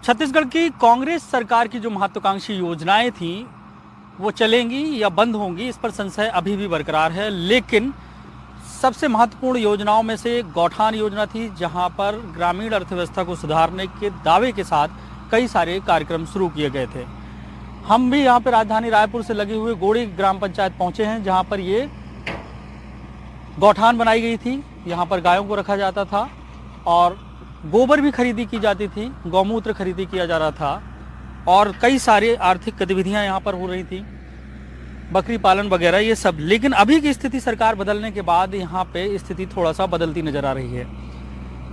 छत्तीसगढ़ की कांग्रेस सरकार की जो महत्वाकांक्षी योजनाएं थी वो चलेंगी या बंद होंगी, इस पर संशय अभी भी बरकरार है। लेकिन सबसे महत्वपूर्ण योजनाओं में से गौठान योजना थी, जहां पर ग्रामीण अर्थव्यवस्था को सुधारने के दावे के साथ कई सारे कार्यक्रम शुरू किए गए थे। हम भी यहाँ पर राजधानी रायपुर से लगे हुए गोड़ी ग्राम पंचायत पहुंचे हैं, जहां पर ये गौठान बनाई गई थी। यहाँ पर गायों को रखा जाता था और गोबर भी खरीदी की जाती थी, गौमूत्र खरीदी किया जा रहा था और कई सारे आर्थिक गतिविधियां यहाँ पर हो रही थी, बकरी पालन वगैरह ये सब। लेकिन अभी की स्थिति सरकार बदलने के बाद यहाँ पे स्थिति थोड़ा सा बदलती नजर आ रही है।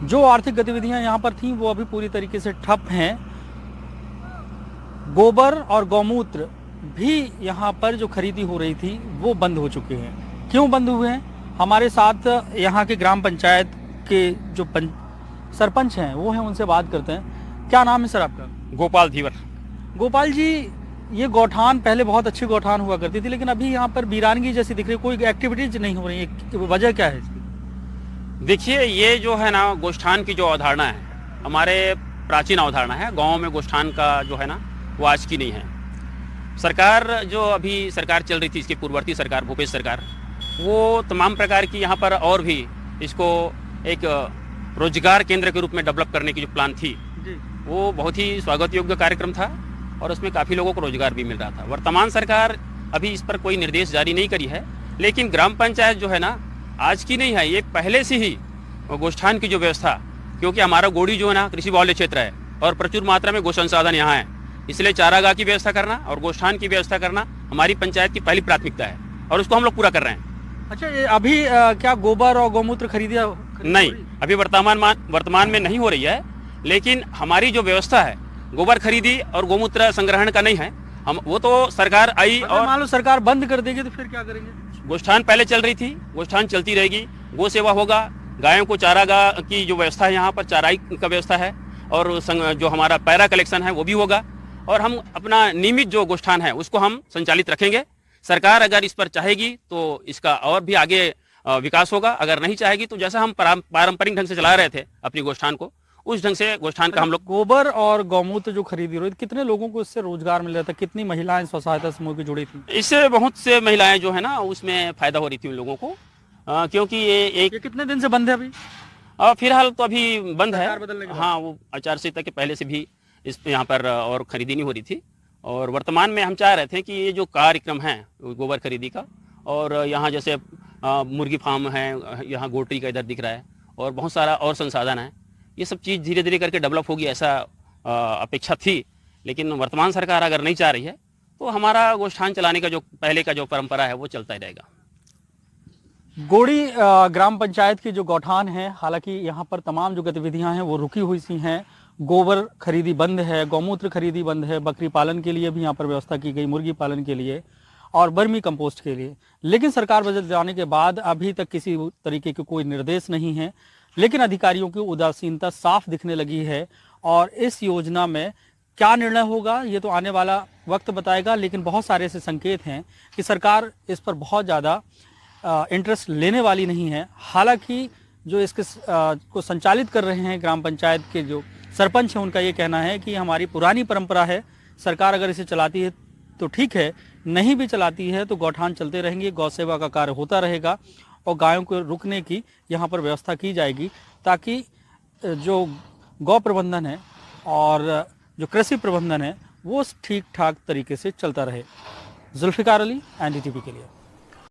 जो आर्थिक गतिविधियां यहाँ पर थीं वो अभी पूरी तरीके से ठप हैं। गोबर और गौमूत्र भी यहाँ पर जो खरीदी हो रही थी वो बंद हो चुके हैं। क्यों बंद हुए हैं? हमारे साथ यहाँ के ग्राम पंचायत के जो सरपंच हैं वो हैं, उनसे बात करते हैं। क्या नाम है सर आपका? गोपाल धीवर। गोपाल जी, ये गौठान पहले बहुत अच्छी गौठान हुआ करती थी, लेकिन अभी यहाँ पर वीरानगी जैसी दिख रही है, कोई एक्टिविटीज नहीं हो रही है, वजह क्या है इसकी? देखिए, ये जो है ना गोष्ठान की जो अवधारणा है, हमारे प्राचीन अवधारणा है। गांव में गोष्ठान का जो है ना वो आज की नहीं है। सरकार जो अभी सरकार चल रही थी, इसकी पूर्ववर्ती सरकार भूपेश सरकार, वो तमाम प्रकार की यहाँ पर और भी इसको एक रोजगार केंद्र के रूप में डेवलप करने की जो प्लान थी वो बहुत ही स्वागत योग्य कार्यक्रम था और उसमें काफ़ी लोगों को रोजगार भी मिल रहा था। वर्तमान सरकार अभी इस पर कोई निर्देश जारी नहीं करी है, लेकिन ग्राम पंचायत जो है ना आज की नहीं है, ये पहले से ही गोष्ठान की जो व्यवस्था, क्योंकि हमारा गोड़ी जो है ना कृषि बाहुल्य क्षेत्र है और प्रचुर मात्रा में गो संसाधन यहाँ है, इसलिए चारागाह की व्यवस्था करना और गोष्ठान की व्यवस्था करना हमारी पंचायत की पहली प्राथमिकता है और उसको हम लोग पूरा कर रहे हैं। अच्छा, ये अभी क्या गोबर और गौमूत्र खरीदिया नहीं, अभी वर्तमान में नहीं हो रही है, लेकिन हमारी जो व्यवस्था है गोबर खरीदी और गौमूत्र संग्रहण का नहीं है। हम वो तो सरकार आई और मान लो सरकार बंद कर देगी तो फिर क्या करेंगे? गोष्ठान पहले चल रही थी, गोष्ठान चलती रहेगी, गो सेवा होगा, गायों को चारागाह की जो व्यवस्था है, यहाँ पर चाराई का व्यवस्था है और जो हमारा पैरा कलेक्शन है वो भी होगा और हम अपना नियमित जो गोष्ठान है उसको हम संचालित रखेंगे। सरकार अगर इस पर चाहेगी तो इसका और भी आगे विकास होगा, अगर नहीं चाहेगी तो जैसा हम पारंपरिक ढंग से चला रहे थे अपनी गोष्ठान को, उस ढंग से गोष्ठान का हम लोग। गोबर और गौमूत्र जो खरीदी रही, कितने लोगों को इससे रोजगार मिल रहा था? कितनी महिलाएं स्व सहायता समूह की जुड़ी थी? इससे बहुत से महिलाएं जो है ना उसमें फायदा हो रही थी उन लोगों को, क्योंकि ये कितने दिन से बंद है अभी? फिलहाल तो अभी बंद है। हाँ, वो आचार संहिता के पहले से भी इस यहाँ पर और खरीदी नहीं हो रही थी और वर्तमान में हम चाह रहे थे कि ये जो कार्यक्रम है गोबर खरीदी का, और यहाँ जैसे मुर्गी फार्म है, यहाँ गोटरी का इधर दिख रहा है और बहुत सारा और संसाधन है, ये सब चीज़ धीरे धीरे करके डेवलप होगी ऐसा अपेक्षा थी। लेकिन वर्तमान सरकार अगर नहीं चाह रही है तो हमारा गोष्ठान चलाने का जो पहले का जो परंपरा है वो चलता ही रहेगा। गोड़ी ग्राम पंचायत की जो गौठान है, हालांकि यहाँ पर तमाम जो गतिविधियां हैं वो रुकी हुई सी हैं। गोबर खरीदी बंद है, गौमूत्र खरीदी बंद है, बकरी पालन के लिए भी यहाँ पर व्यवस्था की गई, मुर्गी पालन के लिए और बर्मी कंपोस्ट के लिए। लेकिन सरकार बदल जाने के बाद अभी तक किसी तरीके के कोई निर्देश नहीं है, लेकिन अधिकारियों की उदासीनता साफ दिखने लगी है और इस योजना में क्या निर्णय होगा ये तो आने वाला वक्त बताएगा। लेकिन बहुत सारे ऐसे संकेत हैं कि सरकार इस पर बहुत ज़्यादा इंटरेस्ट लेने वाली नहीं है। हालांकि जो इसके को संचालित कर रहे हैं ग्राम पंचायत के जो सरपंच हैं, उनका ये कहना है कि हमारी पुरानी परंपरा है, सरकार अगर इसे चलाती है तो ठीक है, नहीं भी चलाती है तो गौठान चलते रहेंगे, गौ सेवा का कार्य होता रहेगा और गायों को रुकने की यहाँ पर व्यवस्था की जाएगी, ताकि जो गौ प्रबंधन है और जो कृषि प्रबंधन है वो ठीक ठाक तरीके से चलता रहे। जुल्फिकार अली, एनडीटीवी के लिए।